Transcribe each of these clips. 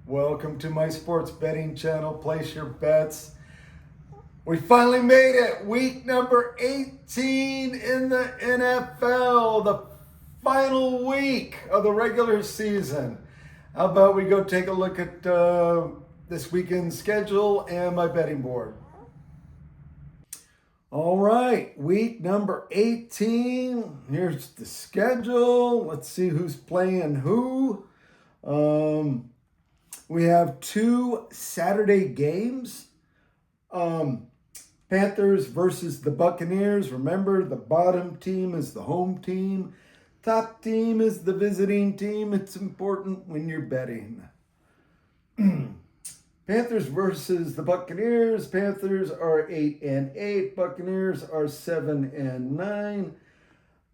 Welcome to my sports betting channel. Place your bets. We finally made it. Week number 18 in the NFL. The final week of the regular season. How about we go take a look at this weekend's schedule and my betting board. All right, week number 18. Here's the schedule. Let's see who's playing who. We have two Saturday games. Panthers versus the Buccaneers. Remember, the bottom team is the home team. Top team is the visiting team. It's important when you're betting. Panthers versus the Buccaneers. Panthers are 8-8. Buccaneers are 7-9.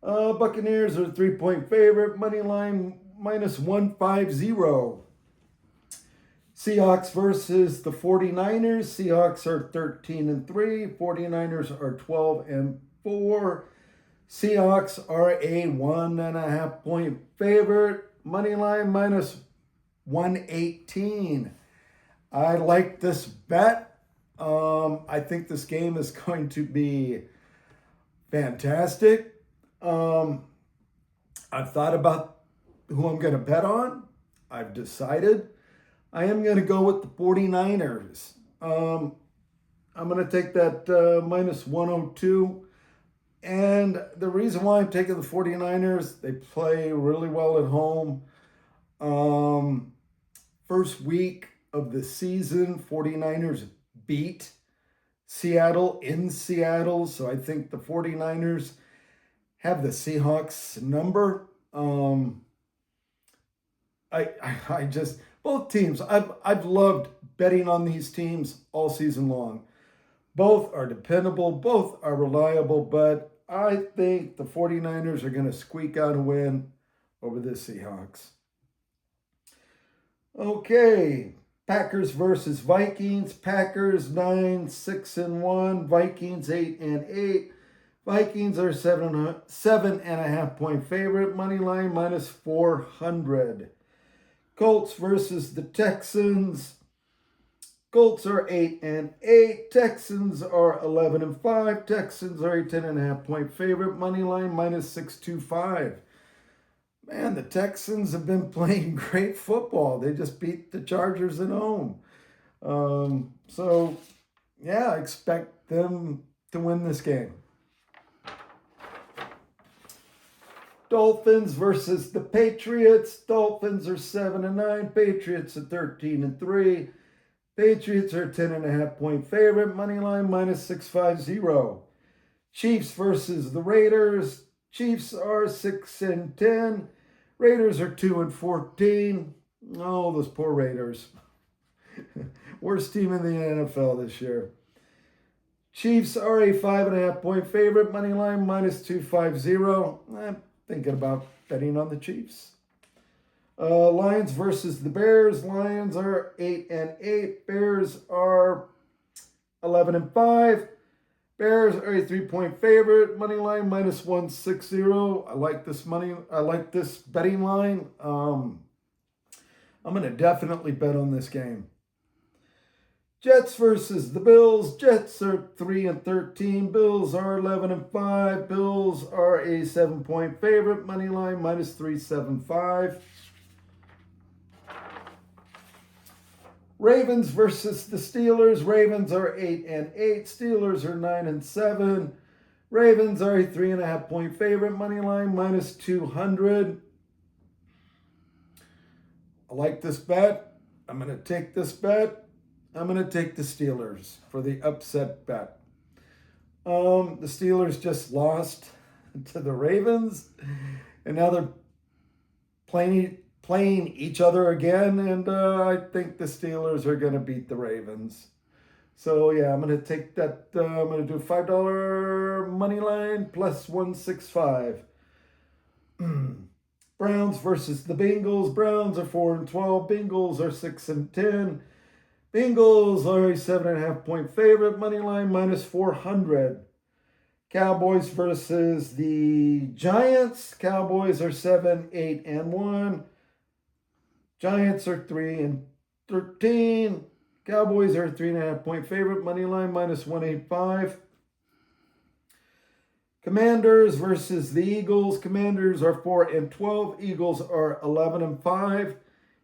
Buccaneers are a 3-point favorite. Money line -150. Seahawks versus the 49ers. Seahawks are 13-3. 49ers are 12-4. Seahawks are a 1.5-point favorite. Money line -118. I like this bet. I think this game is going to be fantastic. I've thought about who I'm going to bet on. I've decided. I am going to go with the 49ers. I'm going to take that -102. And the reason why I'm taking the 49ers, they play really well at home. First week of the season, 49ers beat Seattle in Seattle. So I think the 49ers have the Seahawks number. I just... Both teams, I've loved betting on these teams all season long. Both are dependable, both are reliable, but I think the 49ers are going to squeak out a win over the Seahawks. Okay, Packers versus Vikings. Packers 9-6-1, Vikings 8-8. Vikings are 7.5-point favorite. Money line -400. Colts versus the Texans. Colts are 8-8. Texans are 11-5. Texans are a 10.5-point favorite. Money line -625. Man, the Texans have been playing great football. They just beat the Chargers at home. So, yeah, I expect them to win this game. Dolphins versus the Patriots. Dolphins are 7-9. Patriots are 13-3. Patriots are 10.5-point favorite. Money line -650. Chiefs versus the Raiders. Chiefs are 6-10. Raiders are 2-14. Oh, those poor Raiders. Worst team in the NFL this year. Chiefs are a 5.5-point favorite. Money line -250. Thinking about betting on the Chiefs. Lions versus the Bears. Lions are 8-8. Bears are 11-5. Bears are a 3-point favorite. Money line -160. I like this money. I like this betting line. I'm going to definitely bet on this game. Jets versus the Bills. Jets are 3-13. Bills are 11-5. Bills are a 7-point favorite. Money line -375. Ravens versus the Steelers. Ravens are 8-8. Steelers are 9-7. Ravens are a 3.5-point favorite. Money line -200. I like this bet. I'm going to take this bet. I'm going to take the Steelers for the upset bet. The Steelers just lost to the Ravens, and now they're playing each other again, and I think the Steelers are going to beat the Ravens. So, yeah, I'm going to take that. I'm going to do $5 money line +165. Browns versus the Bengals. Browns are 4-12. Bengals are 6-10. Bengals are a 7.5-point favorite. Money line -400. Cowboys versus the Giants. Cowboys are 7-8-1. Giants are 3-3. 13. Cowboys are a 3.5-point favorite. Money line minus 185. Commanders versus the Eagles. Commanders are 4-12. Eagles are 11-5.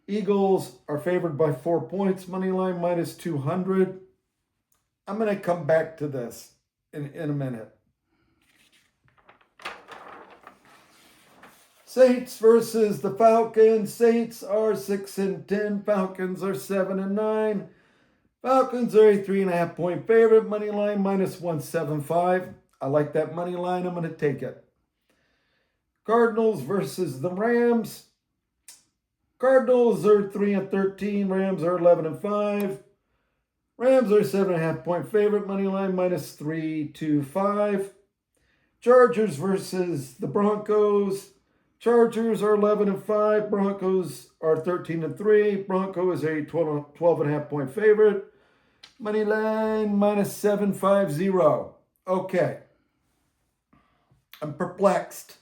Eagles are favored by 4 points. Money line minus 200. I'm going to come back to this in a minute. Saints versus the Falcons. Saints are 6-10. Falcons are 7-9. Falcons are a 3.5-point favorite. Money line minus 175. I like that money line. I'm going to take it. Cardinals versus the Rams. Cardinals are 3-13. Rams are 11-5. Rams are a 7.5-point favorite. Money line minus 325. Chargers versus the Broncos. Chargers are 11-5. Broncos are 13-3. Broncos are a 12.5-point favorite. Money line minus 750. Okay. I'm perplexed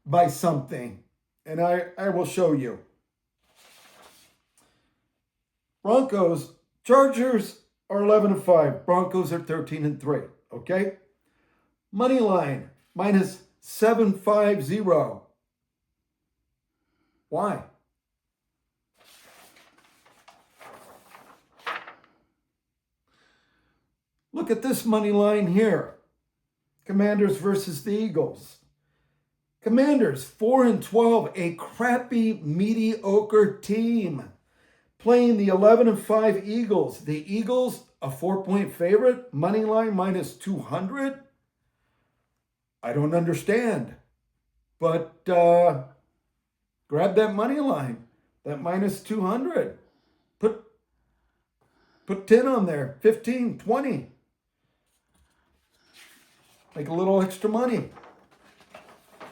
by something, and I will show you. Chargers are 11-5. Broncos are 13-3. Okay? Money line minus 750. Why? Look at this money line here. Commanders versus the Eagles. Commanders 4-12, a crappy, mediocre team, playing the 11-5 Eagles. The Eagles, a 4-point favorite, money line minus 200. I don't understand, but grab that money line, that minus 200. Put 10 on there, 15, 20. Make a little extra money.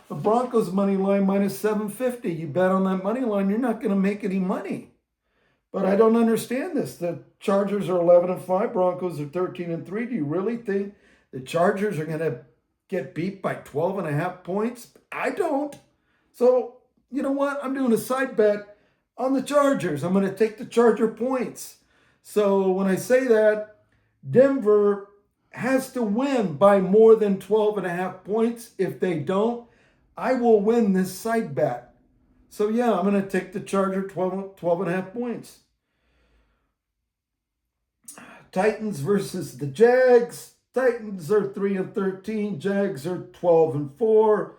The Broncos money line minus 750. You bet on that money line, you're not going to make any money. But I don't understand this. The Chargers are 11-5. Broncos are 13-3. Do you really think the Chargers are going to get beat by 12.5 points? I don't. So, you know what? I'm doing a side bet on the Chargers. I'm going to take the Charger points. So when I say that, Denver has to win by more than 12.5 points. If they don't, I will win this side bet. So yeah, I'm going to take the Charger 12.5 points. Titans versus the Jags. Titans are 3-13. Jags are 12-4.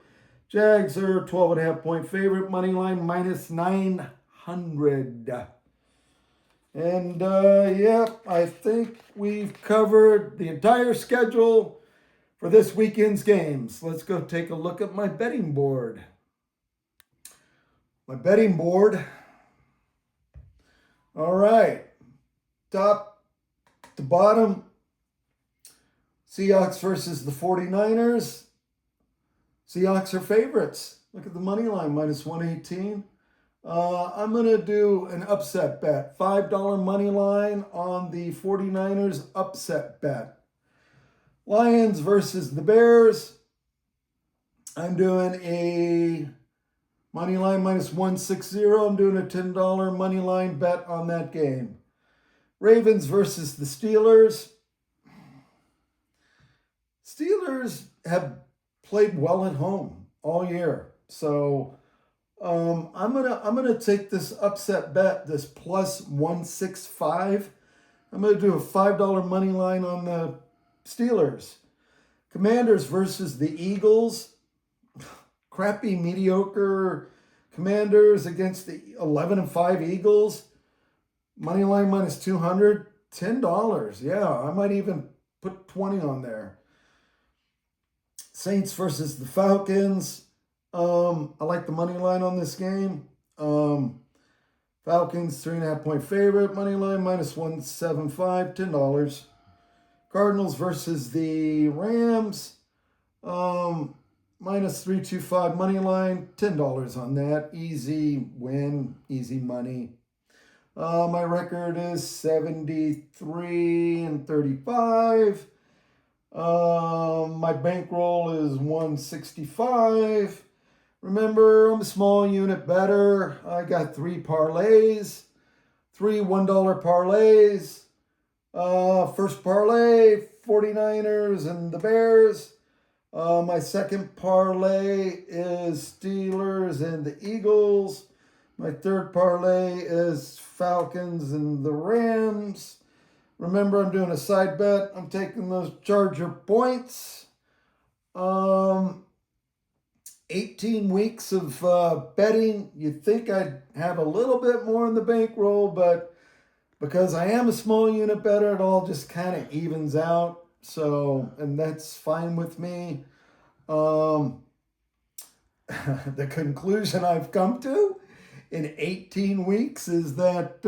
Jags are a 12.5-point favorite. Money line minus 900. And yeah, I think we've covered the entire schedule for this weekend's games. Let's go take a look at my betting board. My betting board. All right. Top to bottom. Seahawks versus the 49ers. Seahawks are favorites. Look at the money line, minus 118. I'm going to do an upset bet. $5 money line on the 49ers upset bet. Lions versus the Bears. I'm doing a money line minus 160. I'm doing a $10 money line bet on that game. Ravens versus the Steelers. Steelers have played well at home all year. So I'm gonna take this upset bet, this plus 165. I'm gonna do a $5 money line on the Steelers. Commanders versus the Eagles. Crappy, mediocre Commanders against the 11-5 Eagles. Money line minus 200, $10. Yeah, I might even put 20 on there. Saints versus the Falcons. I like the money line on this game. Falcons 3.5-point favorite. Money line minus 175, $10. Cardinals versus the Rams. Minus 325 money line, $10 on that. Easy win, easy money. My record is 73-35. My bankroll is 165. Remember, I'm a small unit better. I got 3 parlays. 3 $1 parlays. First parlay, 49ers and the Bears. My second parlay is Steelers and the Eagles. My third parlay is Falcons and the Rams. Remember, I'm doing a side bet. I'm taking those Charger points. 18 weeks of betting. You'd think I'd have a little bit more in the bankroll, but because I am a small unit bettor, it all just kind of evens out. So, and that's fine with me. The conclusion I've come to in 18 weeks is that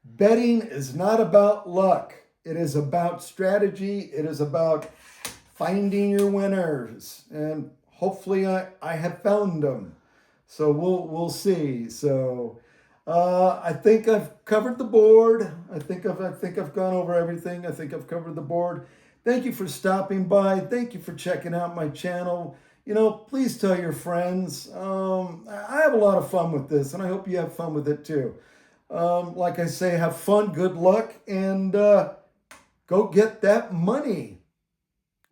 betting is not about luck. It is about strategy. It is about finding your winners. And hopefully I have found them. So we'll see. So I think I've covered the board. I think I've gone over everything. I think I've covered the board. Thank you for stopping by. Thank you for checking out my channel. You know, please tell your friends. I have a lot of fun with this, and I hope you have fun with it too. Like I say, have fun, good luck, and go get that money.